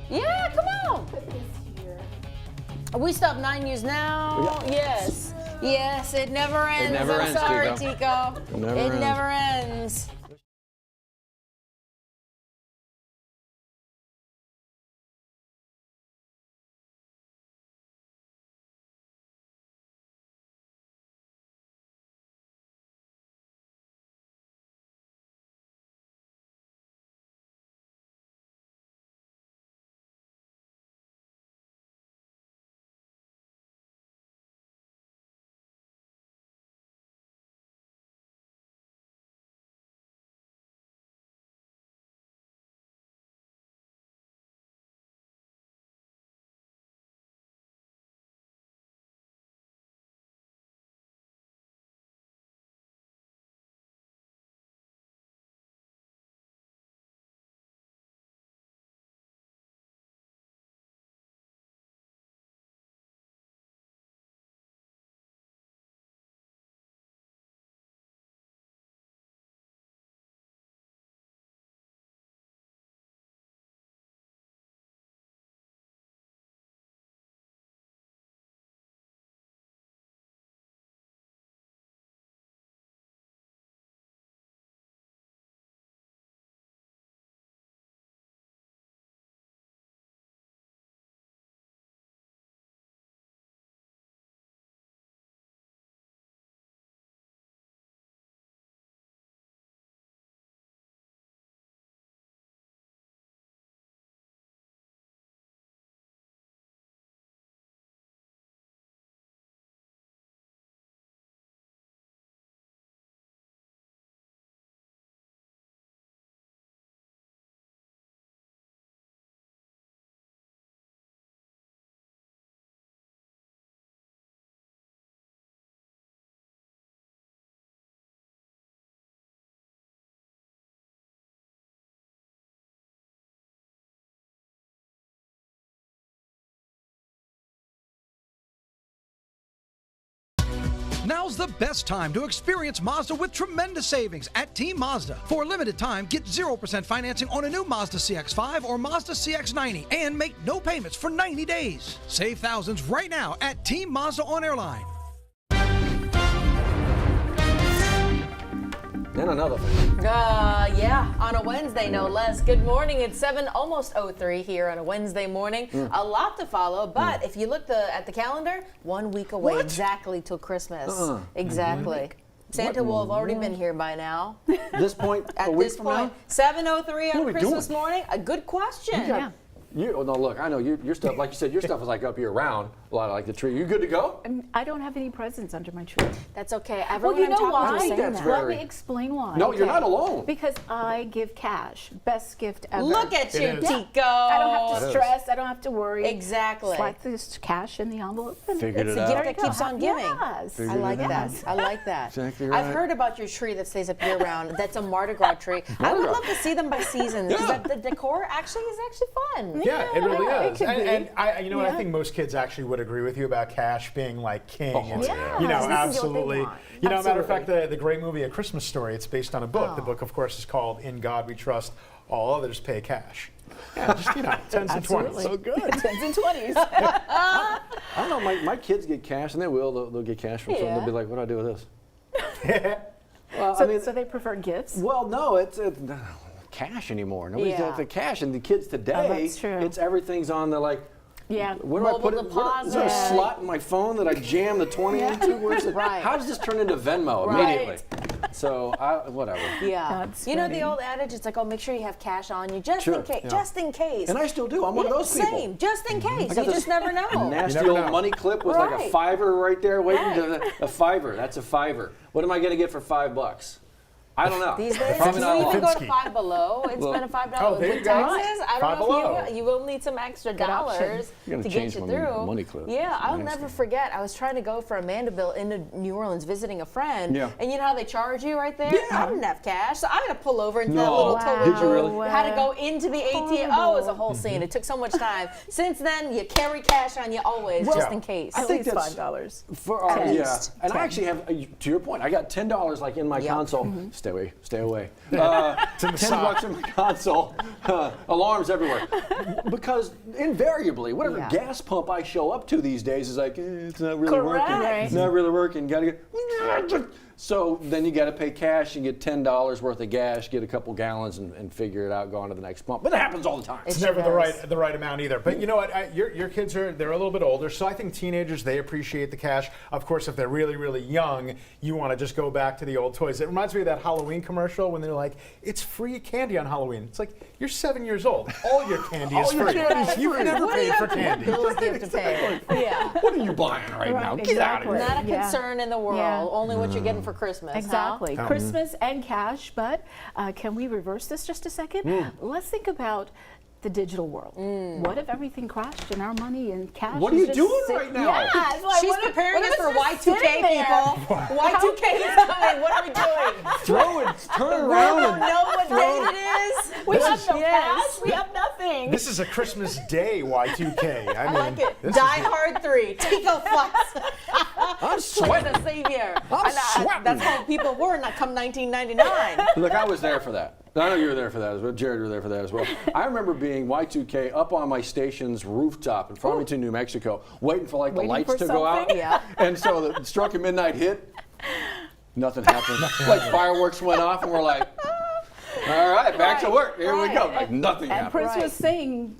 Yeah, come on. Put this here. Are we stop 9 News now? Yes. Yes, it never ends. never I'm ends, sorry, Tico. Tico. It never ends. Now's the best time to experience Mazda with tremendous savings at Team Mazda. For a limited time, get 0% financing on a new Mazda CX-5 or Mazda CX-90 and make no payments for 90 days. Save thousands right now at Team Mazda on Airline. Then another thing. Yeah, on a Wednesday, no less. Good morning. It's 7, almost 03 here on a Wednesday morning. A lot to follow, but if you look at the calendar, 1 week away exactly till Christmas. Exactly. Santa will have already been here by now. This point, At a week this from point, now? 7:03 What are on we Christmas doing? morning. A good question. Oh, no, look, I know your stuff, like you said, your stuff is like up year round, a lot of like the tree. You good to go? I don't have any presents under my tree. That's okay. Well, Everyone you I'm know talking why? to is saying That's that. very- Let me explain why. No, you're not alone. Because I give cash. Best gift ever. Look at you, is. Tico. I don't have It to is. stress. I don't have to worry. Exactly. Slide this cash in the envelope. And Figured It's it a out. gift there that you go. keeps on giving. Yes. I like that. I like that. Exactly I've right. heard about your tree that stays up year round. That's a Mardi Gras tree. I would love to see them by seasons. Yeah. The decor actually is fun. Yeah, it really it is. could be. And I, you know what? I Yeah. think most kids actually would agree with you about cash being like king. and, yeah. You know, Yes, this is what they absolutely. want. You know, matter of fact, Absolutely. the great movie A Christmas Story, it's based on a book. The book, of course, is called In God We Trust. All others pay cash. Yeah, just, you know, 10s and 20s. Absolutely. So good. 10s and 20s. I don't know, my kids get cash, and they will. They'll get cash from something. Yeah. They'll be like, what do I do with this? Well, So, so they prefer gifts? well, no, it's cash anymore. Nobody's Yeah. got the cash, and the kids today, that's true. it's everything's on the like. Yeah. Where do I put Mobile it? Is there a deposit. slot in my phone that I jam the 20 into? Where's it? Right. How does this turn into Venmo Right. immediately? So whatever. Yeah. That's You know funny. the old adage, it's like, oh, make sure you have cash on you just in Sure, case. yeah. Just in case. And I still do. I'm one of those people. Same, just in case. got You this just never know. Nasty never old know. money clip with like a Right. fiver right there waiting Right. to a fiver. That's a fiver. What am I going to get for $5? I don't know. These days, Probably you not a even lot. go to Five Below and spend a $5 Oh, there with you go. taxes. I Five don't Below. know if you will need some extra dollars option. You gotta to change get you my through. money clip. Yeah, It's I'll nasty. never forget. I was trying to go for a Mandeville into New Orleans visiting a friend. Yeah. And you know how they charge you right there? Yeah. I didn't have cash, so I had to pull over into that No. little Wow. toll Did you really? booth. Had to go into the ATM. Oh, it was a whole Mm-hmm. scene. It took so much time. Since then, you carry cash on you always, just in case. I At think least that's- $5. For At yeah, least and I actually have, to your point, I got $10 like in my Yep. console. Mm-hmm. Stay away, stay away. in the $10 sock. in the console, alarms everywhere. Because invariably, whatever Yeah. gas pump I show up to these days is like, it's not really Correct. working. Right. It's not really working. Gotta get. So then you got to pay cash and get $10 worth of gas, get a couple gallons, and figure it out, go on to the next pump. But it happens all the time. It's sure never does. the right amount either. But you know what? Your kids they're a little bit older, so I think teenagers, they appreciate the cash. Of course, if they're really, really young, you want to just go back to the old toys. It reminds me of that Halloween commercial when they're like, it's free candy on Halloween. It's like, you're 7 years old. All your candy is free. You've never paid for candy. What bills do you have to pay? Yeah. What are you buying right now? Get out of exactly. here. Not a Yeah. concern in the world. Yeah. Only what you're getting for Christmas. Exactly. Huh? Christmas and cash, but can we reverse this just a second? Let's think about the digital world. What if everything crashed and our money and cash What are is you just doing sit- right now? Yeah, it's like, She's what if- preparing what us if for it's just Y2K, sitting there? people. Y2K is coming. What are we doing? Throw it, turn We around don't and know what day it is. We have no Yes. cash. We have nothing. This is a Christmas Day Y2K. I mean, like it. this Die is- Hard 3. Tico Flux. I'm sweating. The savior. I'm sweating. That's how people were not come 1999. Look, I was there for that. I know you were there for that as well. Jared, you were there for that as well. I remember being Y2K up on my station's rooftop in Farmington, New Mexico, waiting for like the Waiting lights for to go out. something? Yeah. And so the stroke of midnight hit. Nothing happened. Like fireworks went off, and we're like, all right, back to work. Here we go. Like nothing And happened. Prince was saying,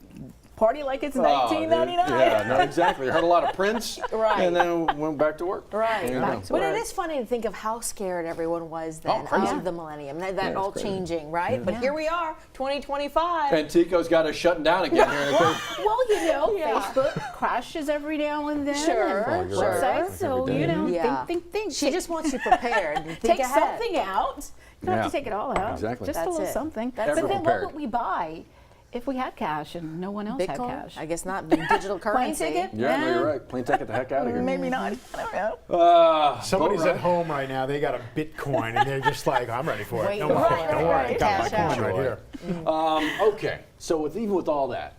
party like it's Oh, 1999. yeah, no, exactly. Heard a lot of Prince, Right. and then went back to work. Right. There you Back go. to But work. it is funny to think of how scared everyone was then crazy. of the millennium. That it's all crazy. changing, right? But Yeah. here we are, 2025. And Tico's got us shutting down again here. Well, you know, Yeah. Facebook crashes every now and then. Sure, and Oh, you're right. websites, so Every day. you know, Yeah. think. She just wants you prepared. And think take ahead. something out. You don't have to Yeah. take it all out. Exactly. Just That's a little it. something. That's but it. then Prepared. what would we buy if we had cash and no one else had Bitcoin? cash? I guess not digital Plane currency. ticket? Yeah, no, you're right. Plane ticket the heck out of here. Maybe not. I don't know. Somebody's boat at ride. home right now. They got a Bitcoin, and they're just like, I'm ready for it. Wait, Don't worry. right, Don't right, worry. right. Got my Cash coin out. right here. Okay, so even with all that,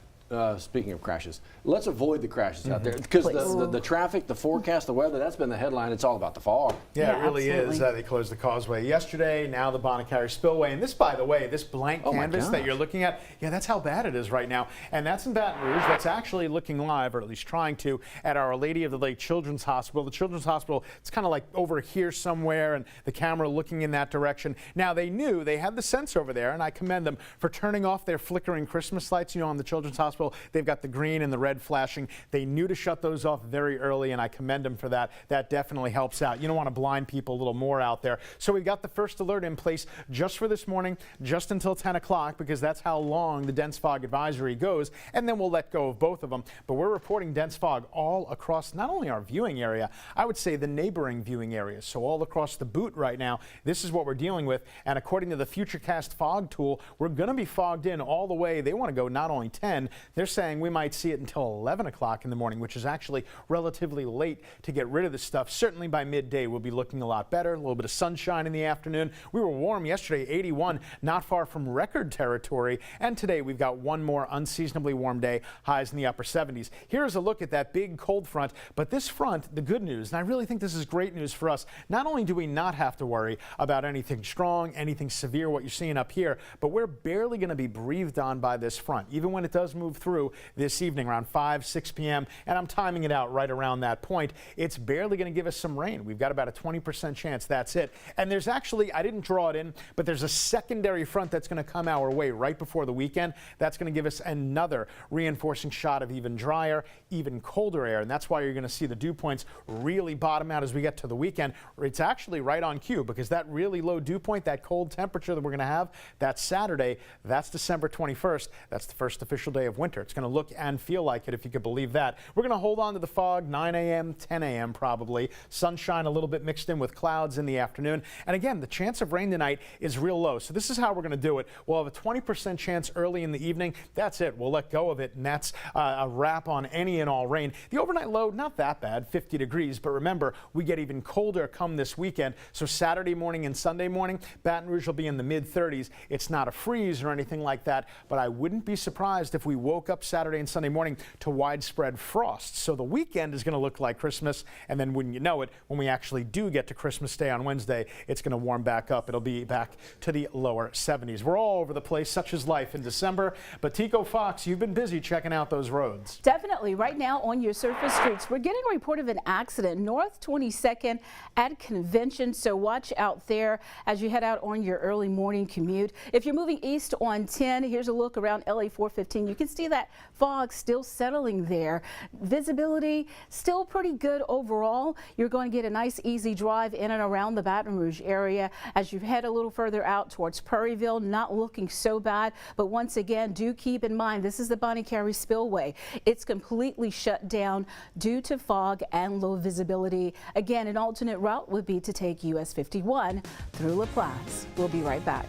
speaking of crashes, let's avoid the crashes out there because the traffic, the forecast, the weather, that's been the headline. It's all about the fog. Yeah, Yeah, it really is. absolutely. They closed the causeway yesterday. Now the Bonacari Spillway. And this, by the way, this blank Oh my canvas that gosh. you're looking at, yeah, that's how bad it is right now. And that's in Baton Rouge. That's actually looking live, or at least trying to, at Our Lady of the Lake Children's Hospital. The Children's Hospital, it's kind of like over here somewhere, and the camera looking in that direction. Now, they knew, they had the sense over there, and I commend them for turning off their flickering Christmas lights. You know, on the Children's Hospital, they've got the green and the red flashing. They knew to shut those off very early, and I commend them for that. That definitely helps out. You don't want to blind people a little more out there. So we've got the first alert in place just for this morning, just until 10 o'clock, because that's how long the dense fog advisory goes, and then we'll let go of both of them. But we're reporting dense fog all across not only our viewing area, I would say the neighboring viewing areas. So all across the boot right now, this is what we're dealing with. And according to the Futurecast fog tool, we're going to be fogged in all the way. They want to go not only 10, they're saying we might see it until 11 o'clock in the morning, which is actually relatively late to get rid of this stuff. Certainly by midday, we'll be looking a lot better. A little bit of sunshine in the afternoon. We were warm yesterday, 81, not far from record territory. And today we've got one more unseasonably warm day, highs in the upper 70s. Here's a look at that big cold front. But this front, the good news, and I really think this is great news for us, not only do we not have to worry about anything strong, anything severe, what you're seeing up here, but we're barely going to be breathed on by this front, even when it does move through this evening around 5, 6 p.m., and I'm timing it out right around that point. It's barely going to give us some rain. We've got about a 20% chance, that's it. And there's actually, I didn't draw it in, but there's a secondary front that's going to come our way right before the weekend. That's going to give us another reinforcing shot of even drier, even colder air, and that's why you're going to see the dew points really bottom out as we get to the weekend. It's actually right on cue, because that really low dew point, that cold temperature that we're going to have, that's Saturday, that's December 21st. That's the first official day of winter. It's going to look and feel like it, if you could believe that. We're going to hold on to the fog 9 a.m., 10 a.m. probably. Sunshine a little bit mixed in with clouds in the afternoon. And again, the chance of rain tonight is real low. So this is how we're going to do it. We'll have a 20% chance early in the evening. That's it. We'll let go of it, and that's a wrap on any and all rain. The overnight low, not that bad, 50 degrees. But remember, we get even colder come this weekend. So Saturday morning and Sunday morning, Baton Rouge will be in the mid-30s. It's not a freeze or anything like that, but I wouldn't be surprised if we woke woke up Saturday and Sunday morning to widespread frost. So the weekend is going to look like Christmas, and then wouldn't you know it, when we actually do get to Christmas Day on Wednesday, it's going to warm back up. It'll be back to the lower 70s. We're all over the place, such is life in December. But Tico Fox, you've been busy checking out those roads. Definitely. Right now on your surface streets, we're getting a report of an accident north 22nd at Convention, so watch out there as you head out on your early morning commute. If you're moving east on 10, here's a look around LA 415. You can see that fog still settling there. Visibility still pretty good overall. You're going to get a nice easy drive in and around the Baton Rouge area. As you head a little further out towards Prairieville, not looking so bad, but once again, do keep in mind this is the Bonnie Carey Spillway. It's completely shut down due to fog and low visibility. Again, an alternate route would be to take US 51 through La Place. We'll be right back.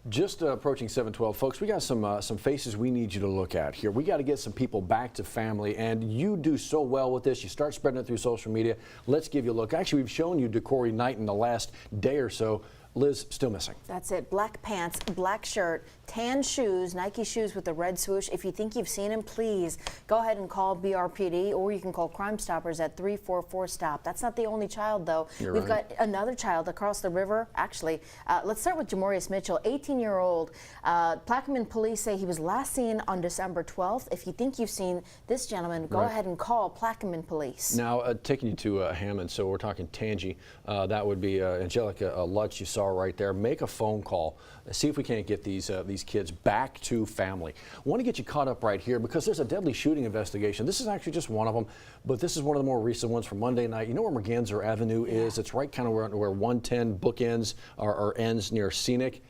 Just approaching 7:12, folks. We got some faces we need you to look at here. We got to get some people back to family, and you do so well with this. You start spreading it through social media. Let's give you a look. Actually, we've shown you Decory Knight in the last day or so. Liz, still missing. That's it. Black pants, black shirt, tan shoes, Nike shoes with the red swoosh. If you think you've seen him, please go ahead and call BRPD, or you can call Crime Stoppers at 344-STOP. That's not the only child, though. We've got another child across the river. Actually, let's start with Jamorius Mitchell, 18-year-old. Plaquemine police say he was last seen on December 12th. If you think you've seen this gentleman, go ahead and call Plaquemine police. Now, taking you to Hammond, so we're talking Tangi. That would be Angelica Lutz, you saw right there. Make a phone call. See if we can't get these kids back to family. I want to get you caught up right here because there's a deadly shooting investigation. This is actually just one of them, but this is one of the more recent ones from Monday night. You know where Merganser Avenue is? It's right kind of where 110 bookends or ends near Scenic.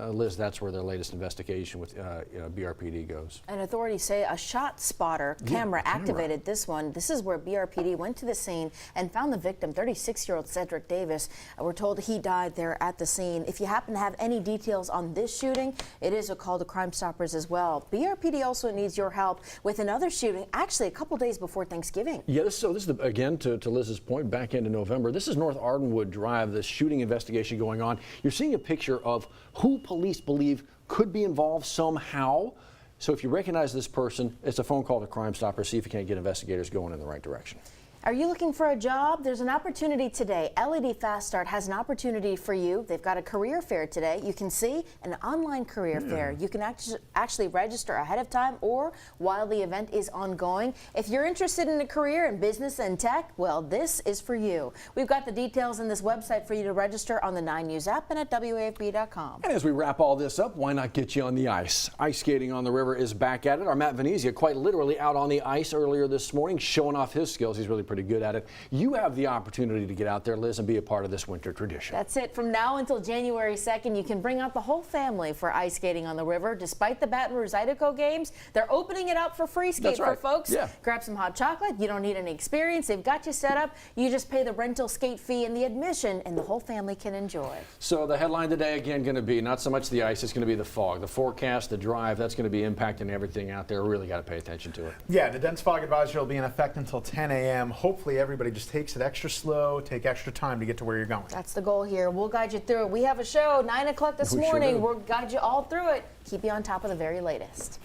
Liz, that's where their latest investigation with BRPD goes. And authorities say a shot spotter camera activated this one. This is where BRPD went to the scene and found the victim, 36-year-old Cedric Davis. We're told he died there at the scene. If you happen to have any details on this shooting, it is a call to Crime Stoppers as well. BRPD also needs your help with another shooting, actually a couple days before Thanksgiving. Yeah, this is again, to Liz's point, back into November. This is North Ardenwood Drive, the shooting investigation going on. You're seeing a picture of who police believe could be involved somehow. So if you recognize this person, it's a phone call to Crime Stoppers. See if you can't get investigators going in the right direction. Are you looking for a job? There's an opportunity today. LED Fast Start has an opportunity for you. They've got a career fair today. You can see an online career fair. You can actually register ahead of time or while the event is ongoing. If you're interested in a career in business and tech, well, this is for you. We've got the details in this website for you to register on the 9 News app and at WAFB.com. And as we wrap all this up, why not get you on the ice? Ice skating on the river is back at it. Our Matt Venezia quite literally out on the ice earlier this morning, showing off his skills. He's really pretty good at it. You have the opportunity to get out there, Liz, and be a part of this winter tradition. That's it. From now until January 2nd, you can bring out the whole family for ice skating on the river. Despite the Baton Rouge Zydeco games, they're opening it up for free skate for folks. Yeah. Grab some hot chocolate. You don't need any experience. They've got you set up. You just pay the rental skate fee and the admission, and the whole family can enjoy. So the headline today, again, going to be not so much the ice, it's going to be the fog. The forecast, the drive, that's going to be impacting everything out there. Really got to pay attention to it. Yeah, the dense fog advisory will be in effect until 10 a.m. Hopefully everybody just takes it extra slow, take extra time to get to where you're going. That's the goal here. We'll guide you through it. We have a show 9 o'clock this morning. We'll guide you all through it. Keep you on top of the very latest.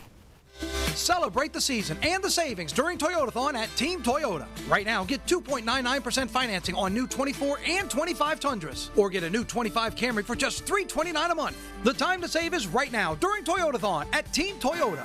Celebrate the season and the savings during Toyotathon at Team Toyota. Right now, get 2.99% financing on new 24 and 25 Tundras, or get a new 25 Camry for just $329 a month. The time to save is right now during Toyotathon at Team Toyota.